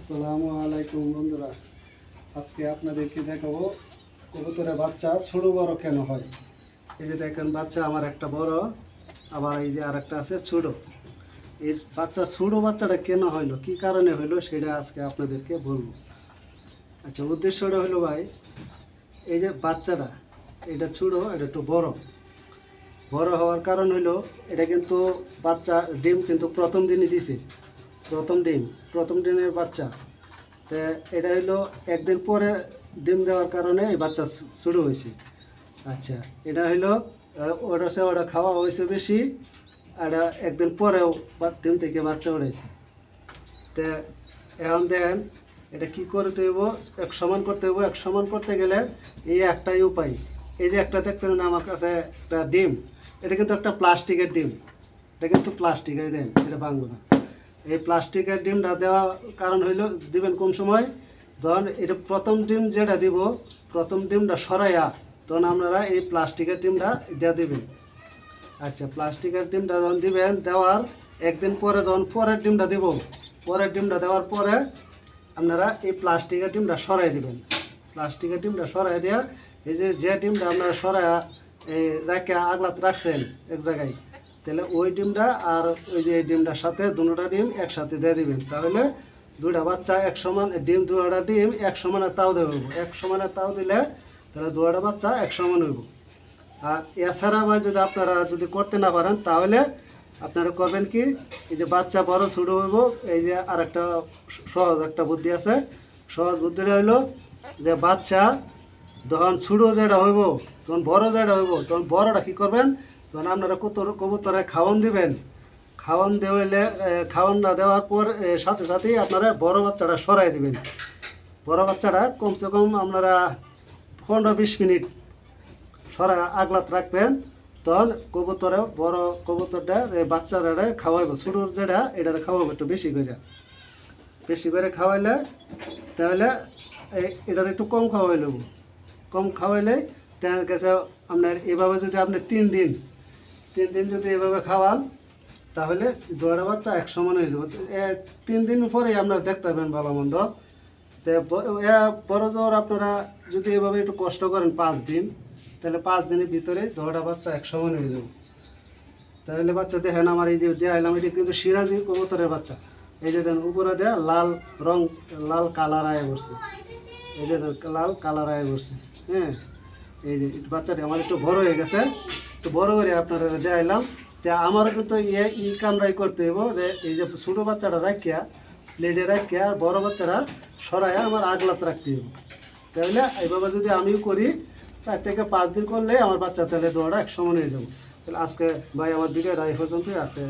আসসালামু আলাইকুম বন্ধুরা, আজকে আপনাদেরকে দেখাবো কবুতরের বাচ্চা ছোট বড় কেন হয়। এই যে দেখেন বাচ্চা আমার একটা বড়, আবার এই যে আরেকটা আছে ছোট। এই ছোট বাচ্চাটা কেন হইলো, কি কারণে হইলো সেটা আজকে আপনাদেরকে বলবো। আচ্ছা, উদ্দেশ্যটা হলো ভাই, এই যে বাচ্চাটা এটা ছোট, এটা একটু বড় বড় হওয়ার কারণ হইলো এটা কিন্তু বাচ্চা ডিম কিন্তু প্রথম দিনই দিছে, প্রথম দিনের বাচ্চা। তো এটা হইলো একদিন পরে ডিম দেওয়ার কারণে এই বাচ্চা শুরু হয়েছে। আচ্ছা, এটা হইলো ওটা খাওয়া হয়েছে বেশি, আর একদিন পরেও ডিম থেকে বাচ্চা উঠেছে। তো এখন দেখেন এটা কি করতে হইব, এক সমান করতে হইব। এক সমান করতে গেলে এই একটাই উপায়। এই যে একটা দেখতেন না আমার কাছে একটা ডিম, এটা কিন্তু একটা প্লাস্টিকের ডিম, এটা কিন্তু প্লাস্টিকের দেন, এটা ভাঙবো না। এই প্লাস্টিকের ডিমটা দেওয়া কারণ হইল দিবেন কোন সময়, ধরুন এটা প্রথম ডিম যেটা দিব, প্রথম ডিমটা সরাইয়া তখন আপনারা এই প্লাস্টিকের ডিমটা দিয়ে দিবেন। আচ্ছা, প্লাস্টিকের ডিমটা যখন দিবেন, দেওয়ার একদিন পরে যখন পরের ডিমটা দিব, পরের ডিমটা দেওয়ার পরে আপনারা এই প্লাস্টিকের ডিমটা সরাই দিবেন। প্লাস্টিকের ডিমটা সরাই দেওয়া, এই যে ডিমটা আপনারা সরাইয়া এই রেখে আগলাত রাখছেন এক জায়গায়, তাহলে ওই ডিমটা আর ওই যে ডিমটার সাথে দুটোটা ডিম একসাথে দিয়ে দিবেন। তাহলে দুইটা বাচ্চা এক সমান ডিম, দুটা ডিম এক সমানে তাও দেব, এক সমানে তাও দিলে তাহলে দুটা বাচ্চা এক সমান হইব। আর এছাড়া বা যদি আপনারা যদি করতে না পারেন, তাহলে আপনারা করবেন কি, এই যে বাচ্চা বড় ছোটো হইব, এই যে আর একটা সহজ একটা বুদ্ধি আছে। সহজ বুদ্ধিটা হইল যে বাচ্চা যখন ছোটো যেটা হইব, তখন বড় যেটা হইব, তখন বড়টা কী করবেন, তখন আপনারা কবুতরে খাওয়ান দিবেন। খাওয়ান দেওয়ালে খাওয়ানটা দেওয়ার পর সাথে সাথেই আপনারা বড় বাচ্চাটা সরাই দিবেন। বড় বাচ্চাটা কমসে কম আপনারা 15-20 মিনিট সরাই আগলাত রাখবেন। তখন কবুতরে বড় কবুতরটা এই বাচ্চারা খাওয়াইব, ছোটোর যেটা এটা খাওয়াবো একটু বেশি করে খাওয়াইলে, তাহলে এটার একটু কম খাওয়াই নেব। কম খাওয়াইলে তার কাছে আপনার এভাবে যদি আপনি 3 দিন যদি এভাবে খাওয়ান, তাহলে দুয়ারা বাচ্চা এক সমান হয়ে যাবে। 3 দিন পরেই আপনারা দেখতে পাবেন ভালো মন্দ। তো বড় জোর আপনারা যদি এভাবে একটু কষ্ট করেন 5 দিন, তাহলে 5 দিনের ভিতরে দুয়ারা বাচ্চা এক সমান হয়ে যাবে। তাহলে বাচ্চা দেখেন আমার এই যে দেখাইলাম, এটি কিন্তু সিরাজি কবুতরের বাচ্চা। এই যে দেখেন উপরে দেয়া লাল রং, লাল কালার আয় করছে, এই যে লাল কালার আয় করছে। হ্যাঁ, এই যে বাচ্চাটি আমার একটু বড় হয়ে গেছে, তো বড় করে আপনারা দেখাইলাম। তা আমারও কিন্তু এই কামরাই করতে হইব যে এই যে ছোটো বাচ্চাটা রাখিয়া প্লেটে রাখিয়া আর বড় বাচ্চাটা সরাইয়া আমার আগলাত রাখতে হইব। তাহলে এইভাবে যদি আমিও করি, 4 থেকে 5 দিন করলে আমার বাচ্চা তাহলে দৌড়া এক সমান হয়ে যাবো। তাহলে আজকে ভাই আমার ভিডিওটা এই পর্যন্তই আছে।